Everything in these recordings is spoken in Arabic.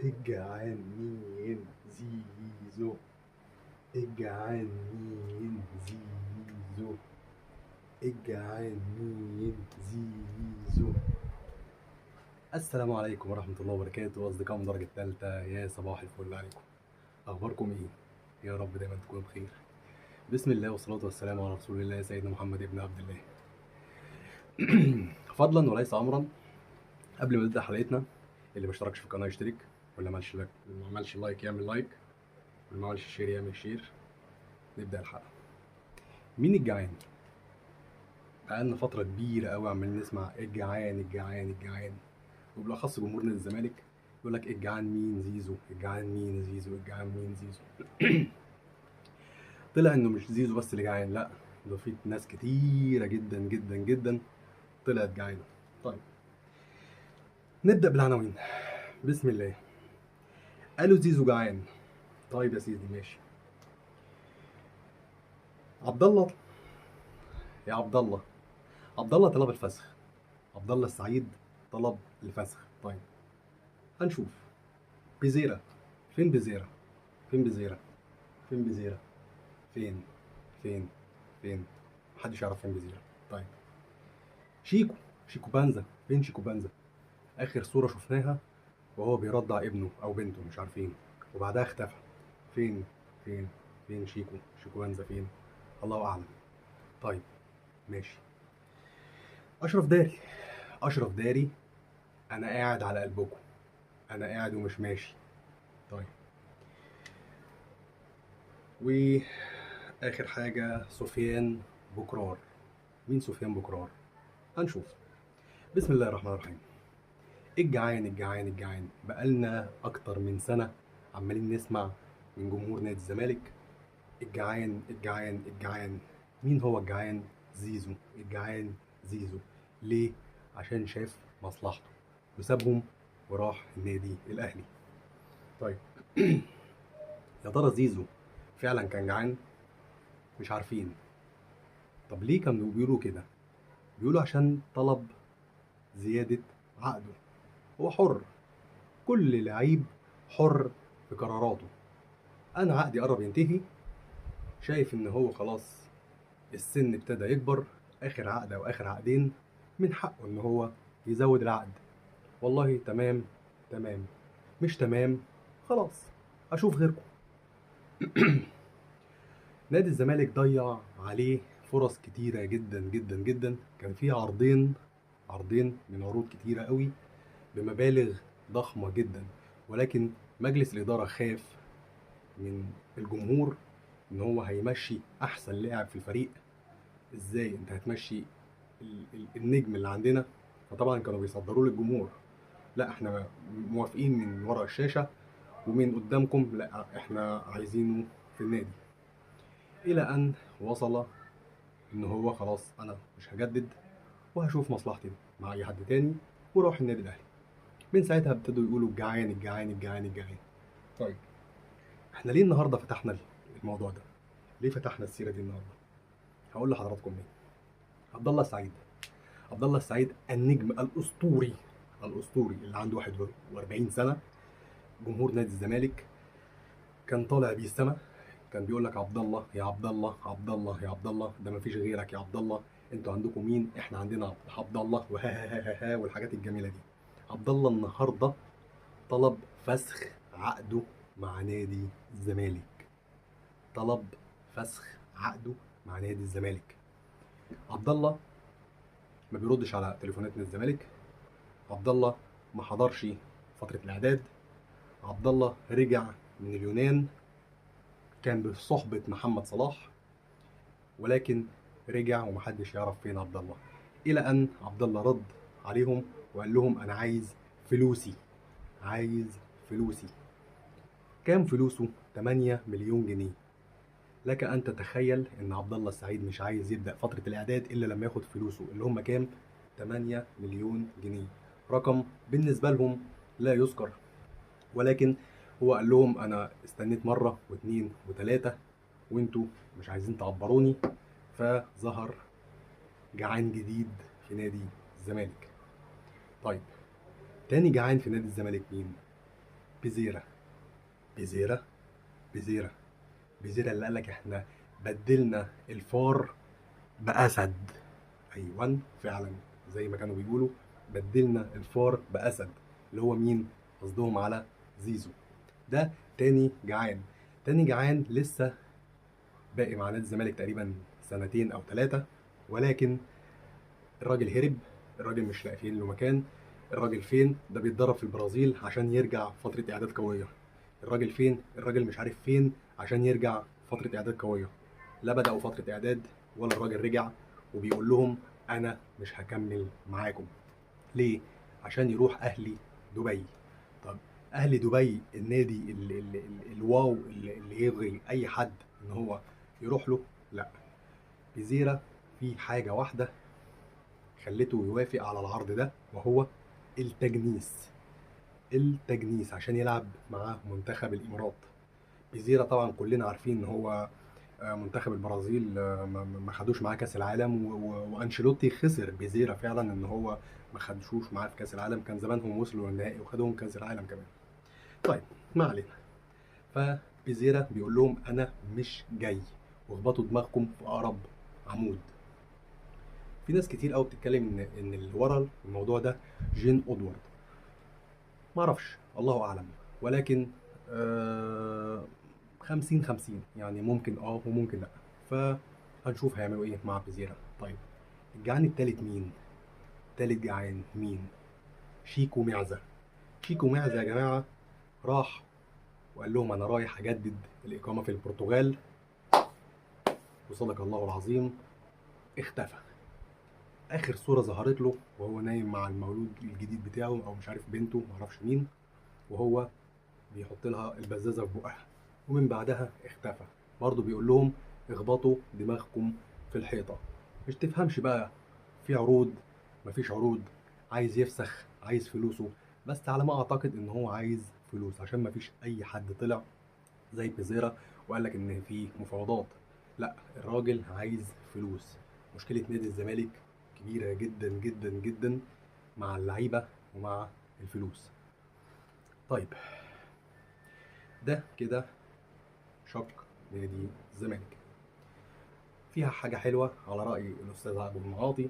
الجعان مين؟ زيزو. الجعان مين؟ زيزو. الجعان مين؟ زيزو. السلام عليكم ورحمة الله وبركاته، أصدقاء من درجة تالتة، يا صباح الفل عليكم. أخباركم إيه؟ يا رب دايما تكونوا بخير. بسم الله والصلاة والسلام على رسول الله سيدنا محمد ابن عبد الله. فضلا وليس أمرا، قبل ما نبدأ حلقتنا، اللي ما اشتركش في القناة يشترك، واللي ما عملش لايك يعمل لايك، واللي ما عملش شير يعمل شير. نبدأ الحلقة. مين الجعان؟ بقالنا فترة كبيرة قوي عمالين نسمع الجعان الجعان الجعان، وبالأخص جمهور نادي الزمالك يقول لك الجعان مين؟ زيزو. الجعان مين؟ زيزو. الجعان مين؟ زيزو. طلع إنه مش زيزو بس اللي جعان، لأ، ده في ناس كتيرة جدا جدا جدا طلعت جعانة. طيب نبدأ بالعناوين. بسم الله. قالوا زيزو جعان. طيب يا سيدي ماشي. عبد الله، يا عبد الله. عبد الله طلب الفسخ. عبد الله السعيد طلب الفسخ. طيب هنشوف. بيزيرا. فين بيزيرا؟ فين بيزيرا؟ فين بيزيرا؟ فين؟ فين؟ فين؟ محدش يعرف فين بيزيرا. طيب شيكو. شيكو بانزا. فين شيكو بانزا؟ آخر صورة شفناها وهو بيرضع ابنه أو بنته مش عارفين، وبعدها اختفى. فين؟ فين؟ فين شيكو؟ شيكو بانزا فين؟ الله أعلم. طيب ماشي. أشرف داري. أشرف داري. أنا قاعد على قلبكم، أنا قاعد ومش ماشي. طيب وآخر حاجة سفيان بكرار. مين سفيان بكرار؟ هنشوف. بسم الله الرحمن الرحيم. الجعان الجعان الجعان، بقالنا أكتر من سنة عمالين نسمع من جمهور نادي الزمالك الجعان الجعان الجعان. مين هو الجعان؟ زيزو. الجعان زيزو. ليه؟ عشان شاف مصلحته وسابهم وراح النادي الأهلي. طيب يا ترى زيزو فعلا كان جعان؟ مش عارفين. طب ليه كانوا بيقولوا كده؟ بيقولوا عشان طلب زيادة عقده. هو حر، كل لعيب حر في قراراته. أنا عقدي قرب ينتهي، شايف إن هو خلاص السن ابتدى يكبر، آخر عقد أو آخر عقدين، من حقه إن هو يزود العقد. والله تمام تمام، مش تمام خلاص أشوف غيركم. نادي الزمالك ضيع عليه فرص كتيرة جدا جدا جدا، كان فيه عرضين من عروض كتيرة قوي بمبالغ ضخمة جدا، ولكن مجلس الإدارة خاف من الجمهور إن هو هيمشي أحسن لاعب في الفريق. إزاي أنت هتمشي النجم اللي عندنا؟ فطبعا كانوا بيصدروا للجمهور لا احنا موافقين من ورا الشاشة، ومن قدامكم لا احنا عايزينه في النادي. إلى أن وصل إن هو خلاص أنا مش هجدد وهشوف مصلحتي مع أي حد تاني، وراح النادي الأهلي. من ساعتها ابتدوا يقولوا الجعان الجعان الجعان الجعان. طيب احنا ليه النهارده فتحنا الموضوع ده؟ ليه فتحنا السيره دي النهارده؟ هقول لحضراتكم ليه. عبد الله السعيد. عبد الله السعيد النجم الاسطوري، الاسطوري اللي عنده 41 سنه. جمهور نادي الزمالك كان طالع بيه السما، كان بيقول لك عبد الله يا عبد الله، عبد الله يا عبد الله، ده مفيش غيرك يا عبد الله، انتوا عندكم مين؟ احنا عندنا عبد الله وها ها ها ها والحاجات الجميله دي. عبد الله النهارده طلب فسخ عقده مع نادي الزمالك. طلب فسخ عقده مع نادي الزمالك. عبد الله ما بيردش على تليفونات نادي الزمالك. عبد الله ما حضرش فترة الإعداد. عبد الله رجع من اليونان، كان بصحبة محمد صلاح، ولكن رجع ومحدش يعرف فين عبد الله. إلى أن عبد الله رد عليهم وقال لهم أنا عايز فلوسي، عايز فلوسي. كام فلوسه؟ 8 مليون جنيه. لك ان تتخيل ان عبد الله السعيد مش عايز يبدا فتره الاعداد الا لما ياخد فلوسه اللي هم كام؟ 8 مليون جنيه. رقم بالنسبه لهم لا يذكر، ولكن هو قال لهم انا استنيت مره واثنين وثلاثه وانتوا مش عايزين تعبروني، فظهر جعان جديد في نادي الزمالك. طيب تاني جعان في نادي الزمالك مين؟ بزيرة بزيرة بزيرة بزيرة اللي قالك احنا بدلنا الفار بأسد. أيوة فعلا زي ما كانوا بيقولوا، بدلنا الفار بأسد، اللي هو مين؟ قصدهم على زيزو. ده تاني جعان. تاني جعان لسه باقي مع نادي الزمالك تقريبا سنتين أو 3، ولكن الراجل هرب. الراجل مش لاقيين له مكان. الراجل فين؟ ده بيتدرب في البرازيل عشان يرجع فترة إعداد قوية. الراجل فين؟ الراجل مش عارف فين عشان يرجع فترة إعداد قوية. لا بدأوا فترة إعداد ولا الراجل رجع، وبيقول لهم أنا مش هكمل معاكم. ليه؟ عشان يروح أهلي دبي. طب أهلي دبي النادي الواو اللي يبغي أي حد إن هو يروح له؟ لا. بزيرة في حاجة واحدة خلته يوافق على العرض ده، وهو التجنيس. التجنيس عشان يلعب مع منتخب الامارات. بيزيرا طبعا كلنا عارفين ان هو منتخب البرازيل ما خدوش معاه كاس العالم، وانشيلوتي خسر بيزيرا فعلا ان هو ما خدوش معاه في كاس العالم. كان زمانهم وصلوا للنهائي وخدوهم كاس العالم كمان. طيب ما علينا. فبيزيرا بيقول لهم انا مش جاي، واخبطوا دماغكم في اقرب عمود. في ناس كتير قوي بتتكلم ان اللي ورا الموضوع ده جين اودوارد. معرفش، الله اعلم، ولكن 50-50 يعني، ممكن وممكن لا. فهنشوف هيعملوا ايه مع بيزيرا. طيب الجعان التالت مين؟ تالت جعان مين؟ شيكو معزة. شيكو معزة يا جماعة راح وقال لهم انا رايح اجدد الاقامة في البرتغال، وصدق الله العظيم اختفى. اخر صورة ظهرت له وهو نايم مع المولود الجديد بتاعه، او مش عارف بنته، معرفش مين، وهو بيحط لها البزازة في بقها، ومن بعدها اختفى. برضه بيقول لهم اخبطوا دماغكم في الحيطة. مش تفهمش بقى، في عروض مفيش عروض، عايز يفسخ، عايز فلوسه. بس على ما اعتقد ان هو عايز فلوس، عشان مفيش اي حد طلع زي بيزيرا وقال لك ان في مفاوضات. لا، الراجل عايز فلوس. مشكلة نادي الزمالك كبيرة جدا جدا جدا مع اللعيبة ومع الفلوس. طيب ده كده شق نادي الزمالك. فيها حاجة حلوة على رأي الأستاذ عبد المعاطي،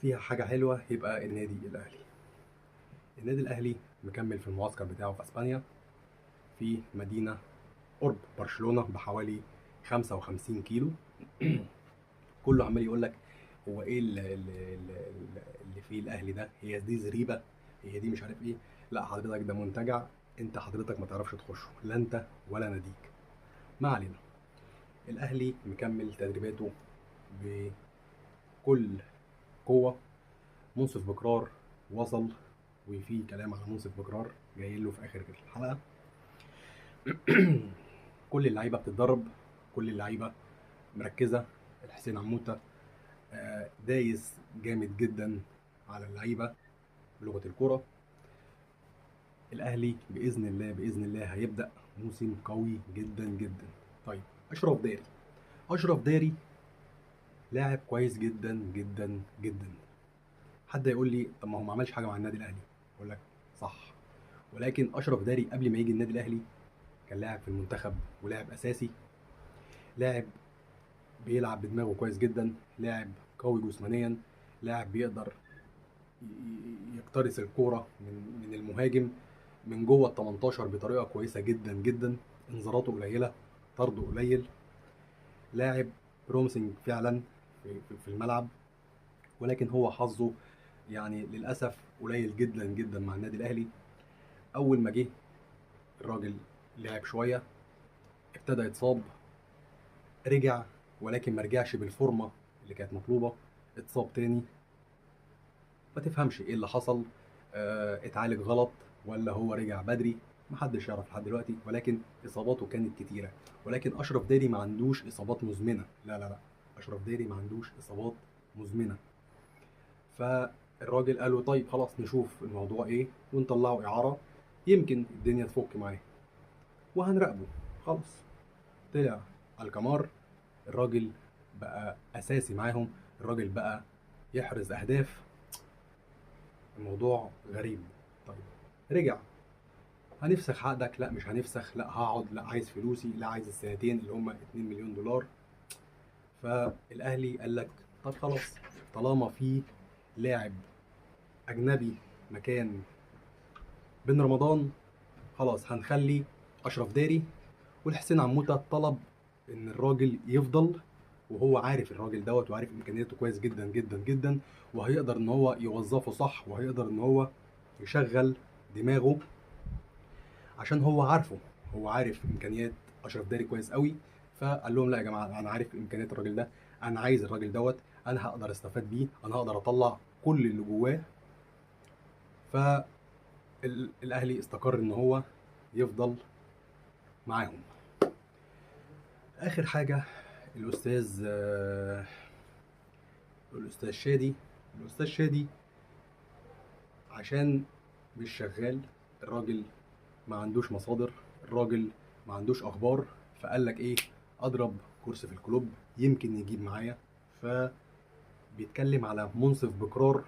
فيها حاجة حلوة يبقى النادي الأهلي. النادي الأهلي مكمل في المعسكر بتاعه في أسبانيا، في مدينة قرب برشلونة بحوالي 55 كيلو. كله عمال يقول لك هو ايه اللي فيه الاهلي ده؟ هي دي زريبه؟ هي دي مش عارف ايه؟ لا حضرتك، ده منتجع انت حضرتك ما تعرفش تخشه، لا انت ولا ناديك. ما علينا. الاهلي مكمل تدريباته بكل قوه. منصف بكرار وصل، وفي كلام على منصف بكرار جاي له في اخر الحلقه. كل اللعيبه بتتدرب، كل اللعيبه مركزه. الحسين عموته دايس جامد جدا على اللعيبه بلغه الكره. الاهلي باذن الله باذن الله هيبدا موسم قوي جدا جدا. طيب اشرف داري. اشرف داري لاعب كويس جدا جدا جدا. حد يقول لي طب ما هو ما عملش حاجه مع النادي الاهلي، اقول لك صح، ولكن اشرف داري قبل ما يجي النادي الاهلي كان لاعب في المنتخب ولاعب اساسي. لاعب بيلعب بدماغه كويس جدا، لاعب قوي جسمانيا، لاعب بيقدر يقترص الكوره من المهاجم من جوه ال 18 بطريقه كويسه جدا جدا. انذاراته قليله، طرده قليل. لاعب بروميسنج فعلا في الملعب، ولكن هو حظه يعني للاسف قليل جدا جدا مع النادي الاهلي. اول ما جه الراجل لعب شويه، ابتدى يتصاب، رجع ولكن ما رجعش بالفورمه اللي كانت مطلوبه، اتصاب تاني. ما تفهمش ايه اللي حصل، اتعالج غلط ولا هو رجع بدري، محدش يعرف لحد دلوقتي، ولكن اصاباته كانت كتيره. ولكن اشرف داري ما عندوش اصابات مزمنه، لا لا لا، اشرف داري ما عندوش اصابات مزمنه. فالراجل قال له طيب خلاص نشوف الموضوع ايه ونطلعه اعاره، يمكن الدنيا تفك معاه وهنراقبه. خلاص طلع على الكمار، الراجل بقى اساسي معاهم، الراجل بقى يحرز اهداف. الموضوع غريب. طيب رجع هنفسخ عقدك؟ لا مش هنفسخ. لا هقعد. لا عايز فلوسي. لا عايز السنتين اللي هم 2 مليون دولار. فالاهلي قال لك طب خلاص، طالما في لاعب اجنبي مكان بن رمضان، خلاص هنخلي اشرف داري. والحسين عموته طلب ان الراجل يفضل، وهو عارف الراجل دوت وعارف امكانياته كويس جدا جدا جدا، وهيقدر ان هو يوظفه صح، وهيقدر ان هو يشغل دماغه، عشان هو عارفه. هو عارف امكانيات اشرف داري كويس قوي. فقال لهم لا يا جماعه، انا عارف امكانيات الراجل ده، انا عايز الراجل دوت، انا هقدر استفاد بيه، انا هقدر اطلع كل اللي جواه. فالاهلي استقر ان هو يفضل معاهم. اخر حاجه الاستاذ شادي. الاستاذ شادي عشان مش شغال، الراجل ما عندوش مصادر، الراجل ما عندوش اخبار، فقال لك ايه، اضرب كرسي في الكلوب يمكن يجيب معايا. فبيتكلم على منصف بكرار،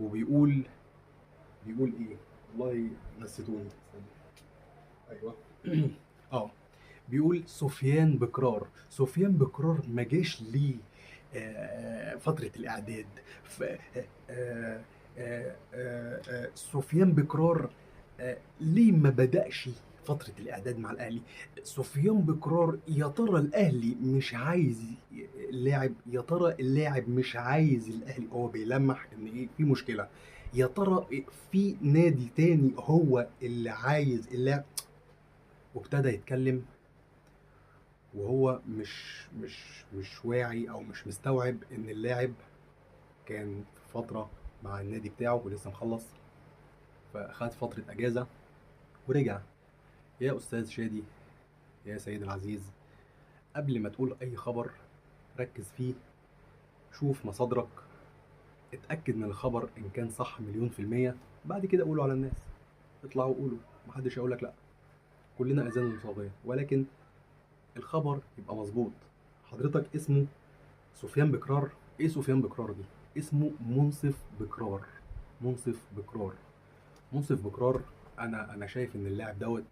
وبيقول ايه، والله نسيتوني. ايوه. اه، بيقول سفيان بكرار. سفيان بكرار ما جاش ليه فترة الإعداد. سفيان بكرار ليه ما بدأش فترة الإعداد مع الأهلي؟ سفيان بكرار يا ترى الأهلي مش عايز اللاعب؟ يا ترى اللاعب مش عايز الأهلي؟ هو بيلمح إن إيه، في مشكلة. يا ترى في نادي تاني هو اللي عايز اللاعب؟ وابتدى يتكلم وهو مش واعي او مش مستوعب ان اللاعب كان في فتره مع النادي بتاعه ولسه مخلص، فخد فتره اجازه ورجع. يا استاذ شادي، يا سيد العزيز، قبل ما تقول اي خبر ركز فيه، شوف مصادرك، اتاكد من الخبر ان كان صح مليون في الميه، بعد كده قوله على الناس. اطلعوا قولوا، محدش هيقولك لا، كلنا اذان صاغيه، ولكن الخبر يبقى مظبوط. حضرتك اسمه سفيان بكرار. ايه سفيان بكرار دي؟ اسمه منصف بكرار. منصف بكرار. منصف بكرار. انا شايف ان اللاعب دوت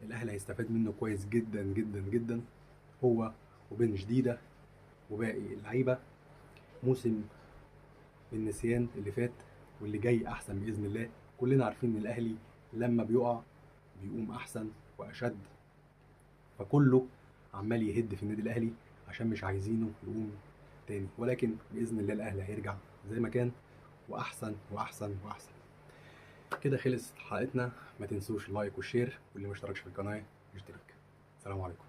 الاهلي هيستفاد منه كويس جدا جدا جدا، هو وبن جديده وباقي اللعيبه. موسم النسيان اللي فات واللي جاي احسن باذن الله. كلنا عارفين ان الاهلي لما بيقع بيقوم احسن واشد، فكله عمال يهد في النادي الاهلي عشان مش عايزينه يقوم تاني، ولكن باذن الله الاهلي هيرجع زي ما كان واحسن واحسن واحسن. كده خلصت حلقتنا. ما تنسوش اللايك والشير، واللي ما اشتركش في القناه يشترك. السلام عليكم.